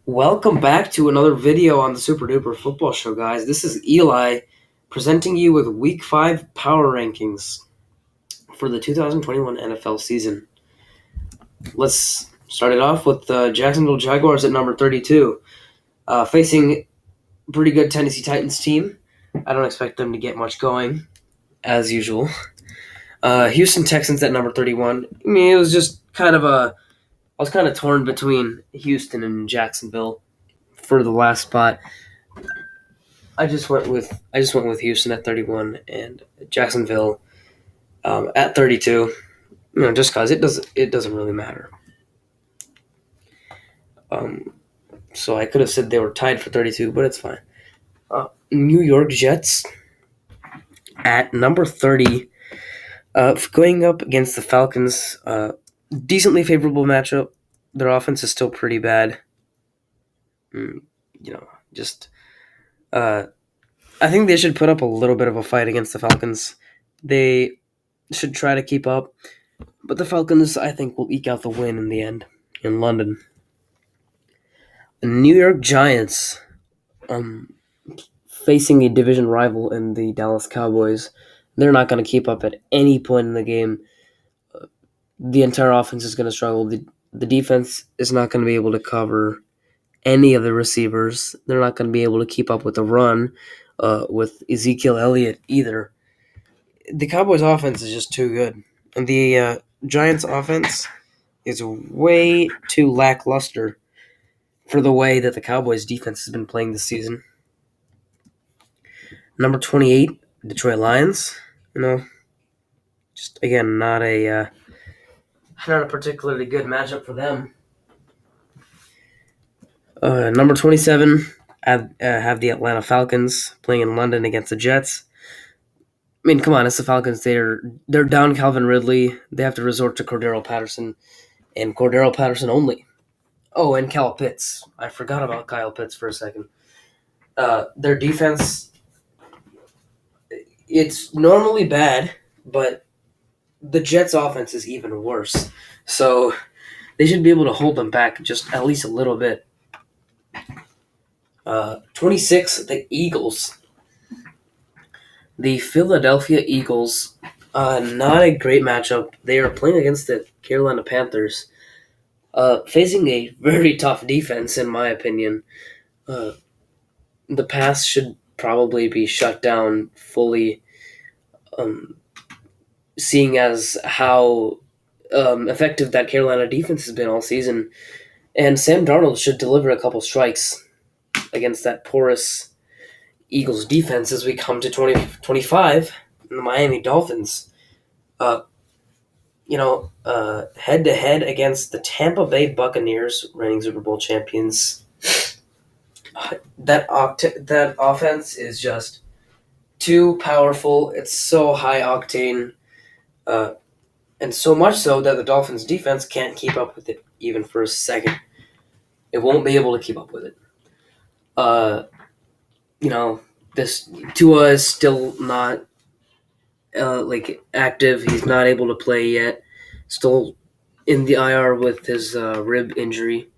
Welcome back to another video on the Super Duper Football Show, guys. This is Eli presenting you with Week 5 power rankings for the 2021 NFL season. Let's start it off with the Jacksonville Jaguars at number 32, facing a pretty good Tennessee Titans team. I don't expect them to get much going, as usual. Houston Texans at number 31. I mean, it was just I was kind of torn between Houston and Jacksonville for the last spot. I just went with Houston at 31 and Jacksonville at 32. Just because it doesn't really matter. So I could have said they were tied for 32, but it's fine. New York Jets at number 30, going up against the Falcons. Decently favorable matchup. Their offense is still pretty bad. I think they should put up a little bit of a fight against the Falcons. They should try to keep up, but the Falcons, I think, will eke out the win in the end in London. The New York Giants, facing a division rival in the Dallas Cowboys. They're not going to keep up at any point in the game. The entire offense is going to struggle. The defense is not going to be able to cover any of the receivers. They're not going to be able to keep up with the run with Ezekiel Elliott either. The Cowboys' offense is just too good. And the Giants' offense is way too lackluster for the way that the Cowboys' defense has been playing this season. Number 28, Detroit Lions. Just again, not a particularly good matchup for them. Number 27, have the Atlanta Falcons playing in London against the Jets. I mean, come on, it's the Falcons. They're down Calvin Ridley. They have to resort to Cordero Patterson, and Cordero Patterson only. Oh, and Kyle Pitts. I forgot about Kyle Pitts for a second. Their defense, it's normally bad, but the Jets' offense is even worse. So they should be able to hold them back just at least a little bit. 26, the Eagles. The Philadelphia Eagles, not a great matchup. They are playing against the Carolina Panthers, facing a very tough defense, in my opinion. The pass should probably be shut down fully, seeing as how effective that Carolina defense has been all season. And Sam Darnold should deliver a couple strikes against that porous Eagles defense as we come to 2025 and the Miami Dolphins. Head-to-head against the Tampa Bay Buccaneers, reigning Super Bowl champions. That offense is just too powerful. It's so high octane, and so much so that the Dolphins' defense can't keep up with it even for a second. It won't be able to keep up with it. This Tua is still not active. He's not able to play yet. Still in the IR with his rib injury.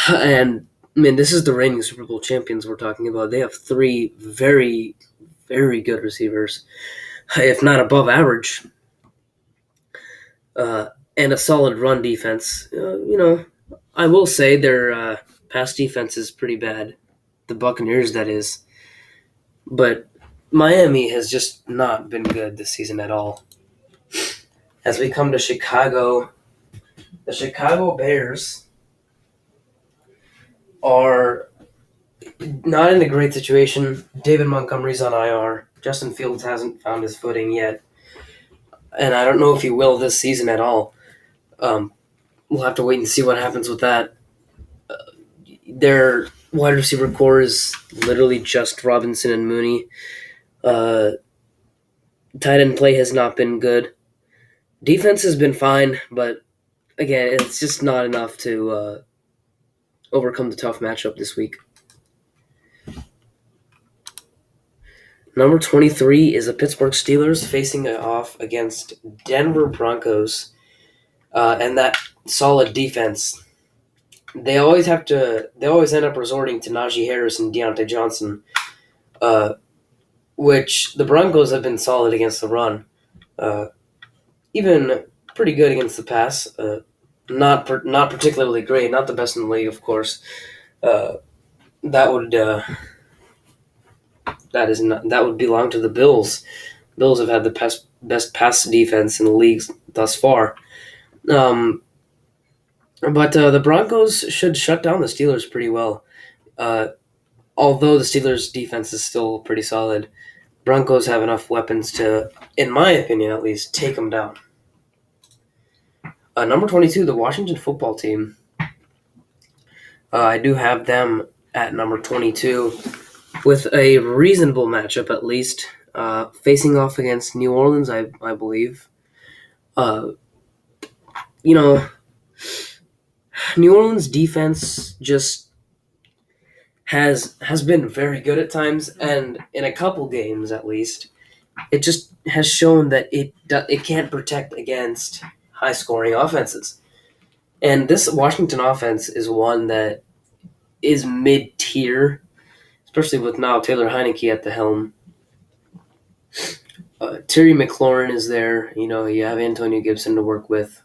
And this is the reigning Super Bowl champions we're talking about. They have three very, very good receivers, if not above average, and a solid run defense. I will say their pass defense is pretty bad. The Buccaneers, that is. But Miami has just not been good this season at all. As we come to Chicago, the Chicago Bears are not in a great situation. David Montgomery's on IR. Justin Fields hasn't found his footing yet. And I don't know if he will this season at all. We'll have to wait and see what happens with that. Their wide receiver core is literally just Robinson and Mooney. Tight end play has not been good. Defense has been fine, but again, it's just not enough to overcome the tough matchup this week. Number 23 is the Pittsburgh Steelers facing off against Denver Broncos and that solid defense. They always have to. They always end up resorting to Najee Harris and Deontay Johnson, uh, which the Broncos have been solid against the run, uh, even pretty good against the pass. Not particularly great, not the best in the league, of course. Uh, that would that would belong to the Bills. Bills have had the best pass defense in the league thus far. Um, but the Broncos should shut down the Steelers pretty well. Uh, although the Steelers' defense is still pretty solid, Broncos have enough weapons to, in my opinion at least, take them down. Number 22, the Washington football team. I do have them at number 22 with a reasonable matchup at least, facing off against New Orleans, I believe. Uh, you know, New Orleans defense just has been very good at times, and in a couple games at least, it just has shown that it can't protect against high scoring offenses. And this Washington offense is one that is mid tier, especially with now Taylor Heineke at the helm. Terry McLaurin is there. You have Antonio Gibson to work with.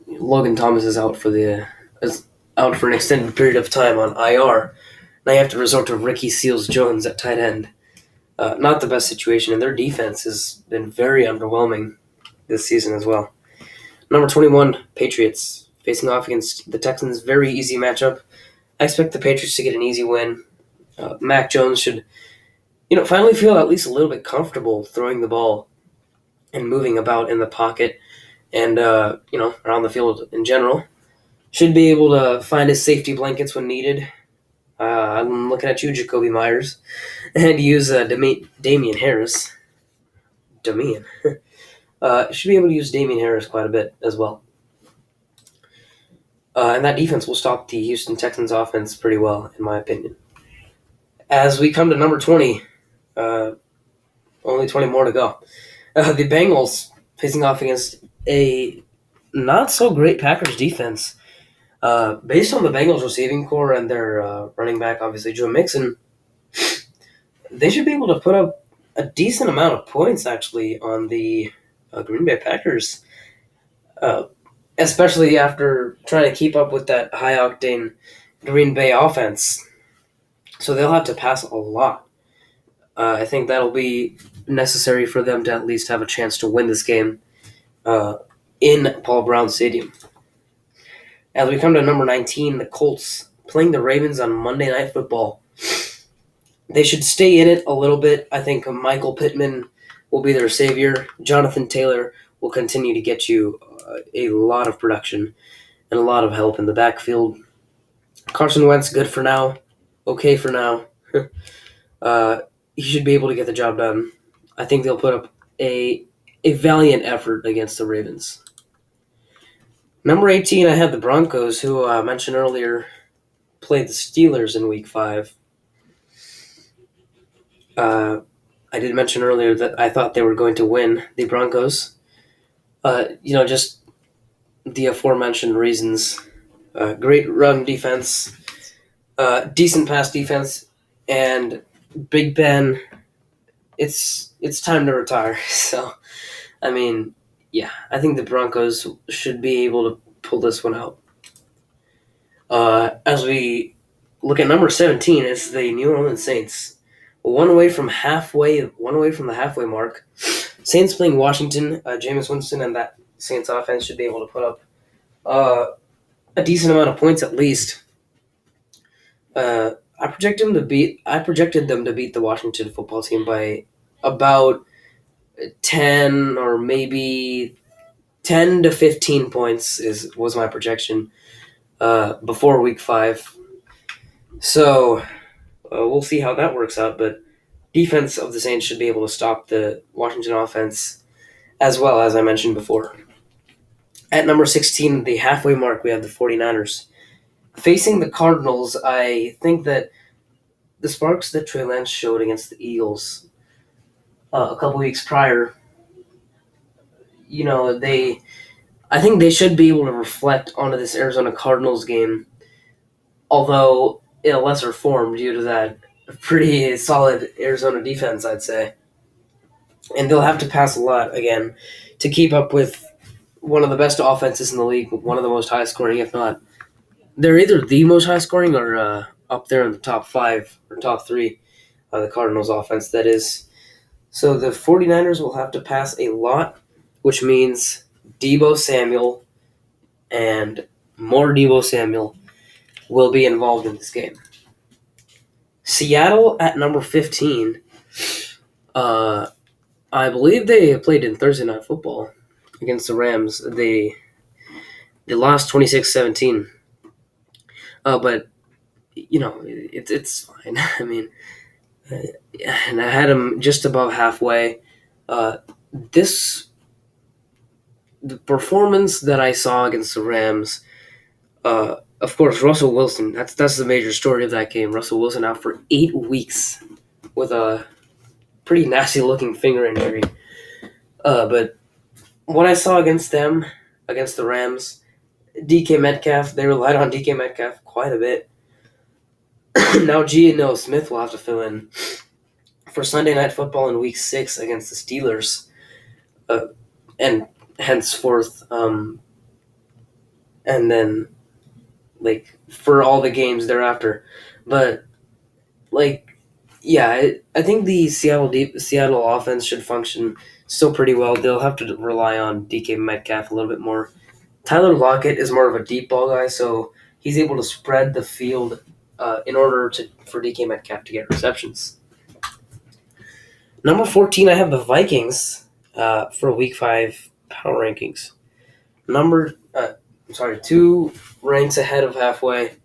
Logan Thomas is out for an extended period of time on IR. Now you have to resort to Ricky Seals-Jones at tight end. Not the best situation, and their defense has been very underwhelming this season as well. Number 21, Patriots, facing off against the Texans. Very easy matchup. I expect the Patriots to get an easy win. Mac Jones should, finally feel at least a little bit comfortable throwing the ball and moving about in the pocket and, around the field in general. Should be able to find his safety blankets when needed. I'm looking at you, Jacoby Myers, and use Damian Harris. Damian. Should be able to use Damian Harris quite a bit as well. And that defense will stop the Houston Texans offense pretty well, in my opinion. As we come to number 20, only 20 more to go. The Bengals facing off against a not so great Packers defense. Based on the Bengals receiving core and their running back, obviously Joe Mixon, they should be able to put up a decent amount of points actually on the Green Bay Packers, especially after trying to keep up with that high octane Green Bay offense. So they'll have to pass a lot. I think that'll be necessary for them to at least have a chance to win this game in Paul Brown Stadium. As we come to number 19, the Colts playing the Ravens on Monday Night Football. They should stay in it a little bit. I think Michael Pittman will be their savior. Jonathan Taylor will continue to get you a lot of production and a lot of help in the backfield. Carson Wentz, good for now. Okay for now. He should be able to get the job done. I think they'll put up a valiant effort against the Ravens. Number 18, I had the Broncos, who I mentioned earlier, played the Steelers in Week 5. I did mention earlier that I thought they were going to win the Broncos. Just the aforementioned reasons. Great run defense, decent pass defense, and Big Ben, it's time to retire. So, I mean, yeah, I think the Broncos should be able to pull this one out. As we look at number 17, it's the New Orleans Saints. One away from the halfway mark. Saints playing Washington. Jameis Winston and that Saints offense should be able to put up a decent amount of points at least. I projected them to beat the Washington football team by about 10 or maybe 10 to 15 points was my projection before Week 5. So we'll see how that works out, but defense of the Saints should be able to stop the Washington offense as well, as I mentioned before. At number 16, the halfway mark, we have the 49ers. Facing the Cardinals, I think that the sparks that Trey Lance showed against the Eagles a couple weeks prior, they I think they should be able to reflect onto this Arizona Cardinals game, although in a lesser form due to that pretty solid Arizona defense, I'd say. And they'll have to pass a lot again to keep up with one of the best offenses in the league, one of the most high scoring, if not. They're either the most high scoring or up there in the top five or top three. The Cardinals offense, that is. So the 49ers will have to pass a lot, which means Deebo Samuel and more Deebo Samuel will be involved in this game. Seattle at number 15. I believe they played in Thursday Night Football against the Rams. They lost 26-17. But, it's fine. I mean, and I had them just above halfway. This the performance that I saw against the Rams, of course, Russell Wilson. That's the major story of that game. Russell Wilson out for 8 weeks with a pretty nasty looking finger injury. But what I saw against them, against the Rams, DK Metcalf, they relied on DK Metcalf quite a bit. Now Geno Smith will have to fill in for Sunday Night Football in Week 6 against the Steelers, and henceforth, and then for all the games thereafter. But I think the Seattle offense should function still pretty well. They'll have to rely on DK Metcalf a little bit more. Tyler Lockett is more of a deep ball guy, so he's able to spread the field in order for DK Metcalf to get receptions. Number 14, I have the Vikings for Week 5 power rankings. 2 ranks ahead of halfway.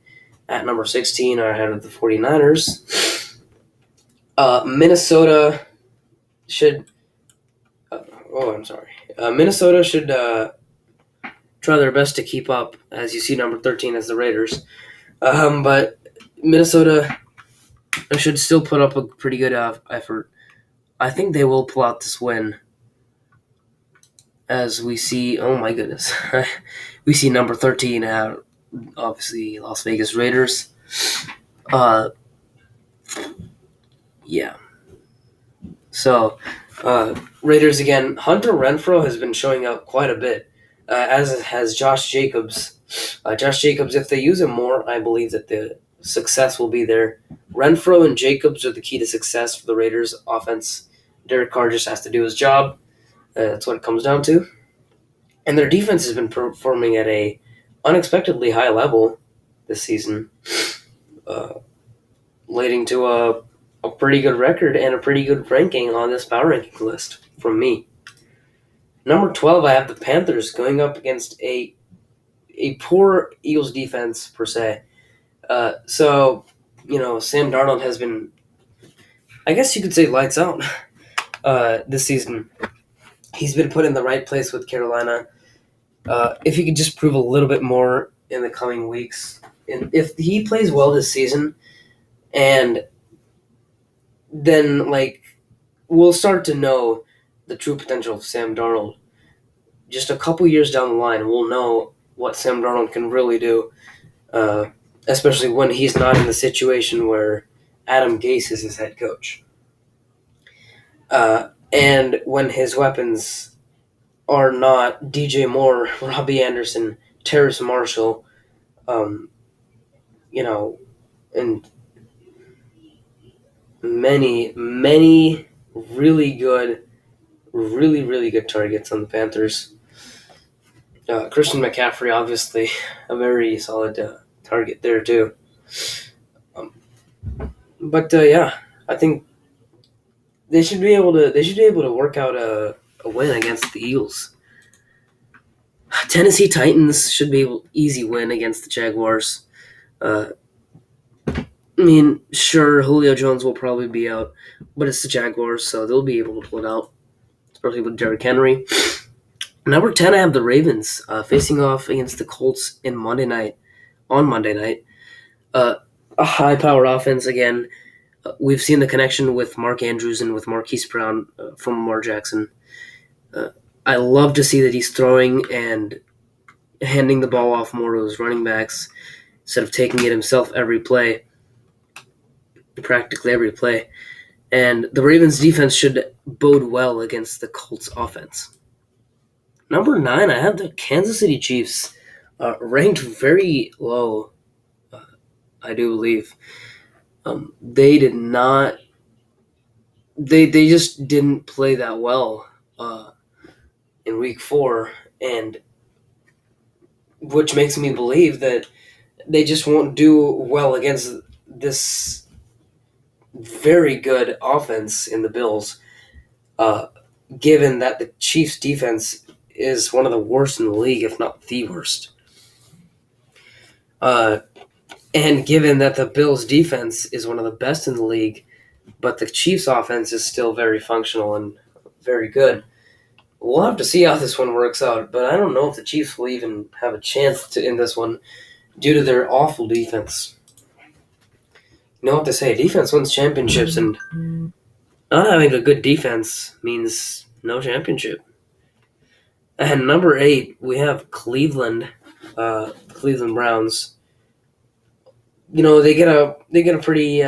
At number 16 are ahead of the 49ers. Minnesota should... Minnesota should try their best to keep up, as you see number 13 as the Raiders. But Minnesota should still put up a pretty good effort. I think they will pull out this win. As we see, oh my goodness, we see number 13 out, obviously Las Vegas Raiders. Yeah. So, Raiders again. Hunter Renfrow has been showing up quite a bit, as has Josh Jacobs. Josh Jacobs, if they use him more, I believe that the success will be there. Renfrow and Jacobs are the key to success for the Raiders offense. Derek Carr just has to do his job. That's what it comes down to. And their defense has been performing at a unexpectedly high level this season, leading to a pretty good record and a pretty good ranking on this power ranking list from me. Number 12, I have the Panthers going up against a poor Eagles defense, per se. Sam Darnold has been, I guess you could say, lights out this season. He's been put in the right place with Carolina. If he could just prove a little bit more in the coming weeks, and if he plays well this season, and then we'll start to know the true potential of Sam Darnold. Just a couple years down the line, we'll know what Sam Darnold can really do, especially when he's not in the situation where Adam Gase is his head coach. And when his weapons are not DJ Moore, Robbie Anderson, Terrace Marshall, and many, many really good targets on the Panthers. Christian McCaffrey, obviously, a very solid target there too. I think they should be able to work out a win against the Eagles. Tennessee Titans should be easy win against the Jaguars. Sure, Julio Jones will probably be out, but it's the Jaguars, so they'll be able to pull it out, especially with Derrick Henry. Number 10, I have the Ravens facing off against the Colts on Monday night. A high-powered offense again. We've seen the connection with Mark Andrews and with Marquise Brown from Lamar Jackson. I love to see that he's throwing and handing the ball off more to his running backs instead of taking it himself practically every play. And the Ravens defense should bode well against the Colts offense. Number 9, I have the Kansas City Chiefs ranked very low, I do believe. They did not. They just didn't play that well in Week 4, and which makes me believe that they just won't do well against this very good offense in the Bills. Given that the Chiefs' defense is one of the worst in the league, if not the worst. And given that the Bills' defense is one of the best in the league, but the Chiefs' offense is still very functional and very good, we'll have to see how this one works out. But I don't know if the Chiefs will even have a chance in this one due to their awful defense. You know what they say, defense wins championships, and not having a good defense means no championship. And number 8, we have Cleveland Browns. You know, they get a pretty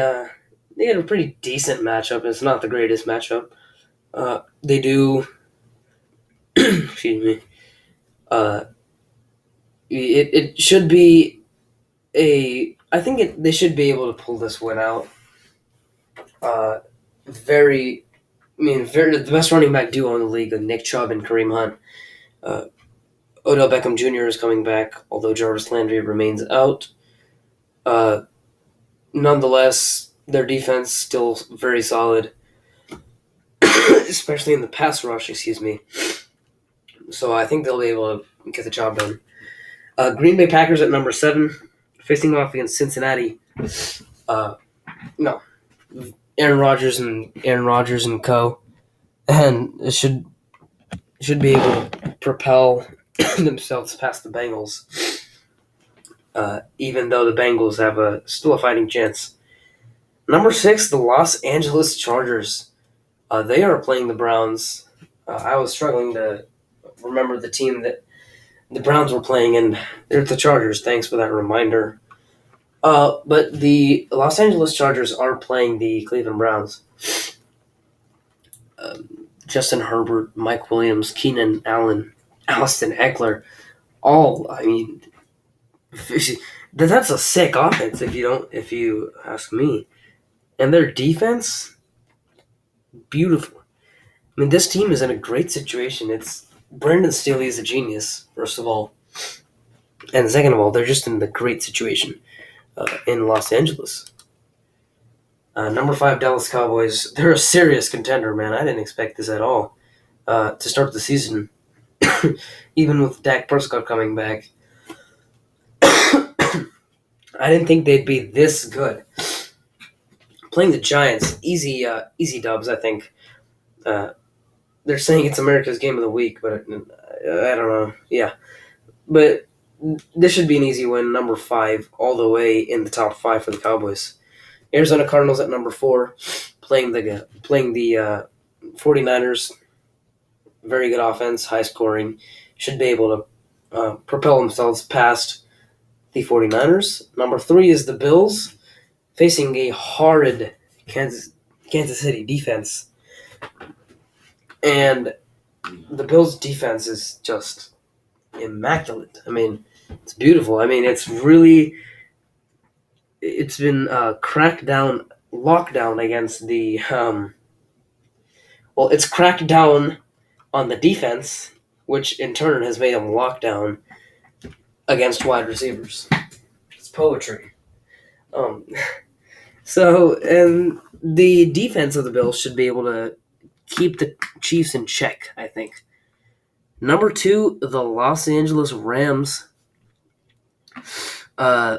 decent matchup. It's not the greatest matchup. They do. Excuse me. It should be I think they should be able to pull this win out. The best running back duo in the league, Nick Chubb and Kareem Hunt. Odell Beckham Jr. is coming back, although Jarvis Landry remains out. Nonetheless, their defense still very solid, especially in the pass rush. Excuse me. So I think they'll be able to get the job done. Green Bay Packers at number 7, facing off against Cincinnati. No, Aaron Rodgers and co. And it should be able to propel themselves past the Bengals, even though the Bengals have still a fighting chance. Number 6, the Los Angeles Chargers. They are playing the Browns. I was struggling to remember the team that the Browns were playing, and they're the Chargers. Thanks for that reminder. But the Los Angeles Chargers are playing the Cleveland Browns. Justin Herbert, Mike Williams, Keenan Allen, Austin Eckler. That's a sick offense if you ask me. And their defense, beautiful. I mean, this team is in a great situation. Brandon Staley is a genius, first of all. And second of all, they're just in the great situation in Los Angeles. Number 5, Dallas Cowboys. They're a serious contender, man. I didn't expect this at all to start the season. Even with Dak Prescott coming back. I didn't think they'd be this good. Playing the Giants, easy dubs, I think. They're saying it's America's game of the week, but I don't know. Yeah. But this should be an easy win. Number 5, all the way in the top 5 for the Cowboys. Arizona Cardinals at number 4, playing the 49ers. Very good offense, high scoring. Should be able to propel themselves past the 49ers. Number 3 is the Bills, facing a horrid Kansas City defense. And the Bills' defense is just immaculate. I mean, it's beautiful. I mean, it's been lockdown against the it's cracked down on the defense, which in turn has made them lock down against wide receivers. It's poetry. And the defense of the Bills should be able to keep the Chiefs in check, I think. Number 2, the Los Angeles Rams. They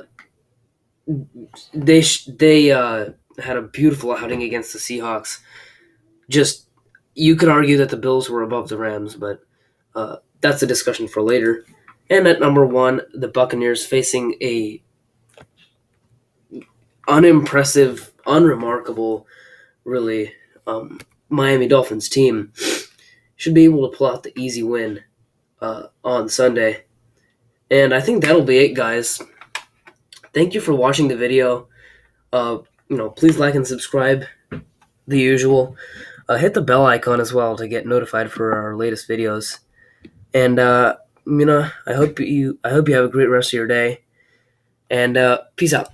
had a beautiful outing against the Seahawks. Just, you could argue that the Bills were above the Rams, but that's a discussion for later. And at number 1, the Buccaneers facing a unimpressive, unremarkable, really, Miami Dolphins team. Should be able to pull out the easy win on Sunday. And I think that'll be it, guys. Thank you for watching the video. Uh, please like and subscribe, the usual. Hit the bell icon as well to get notified for our latest videos. And I hope you have a great rest of your day. And peace out.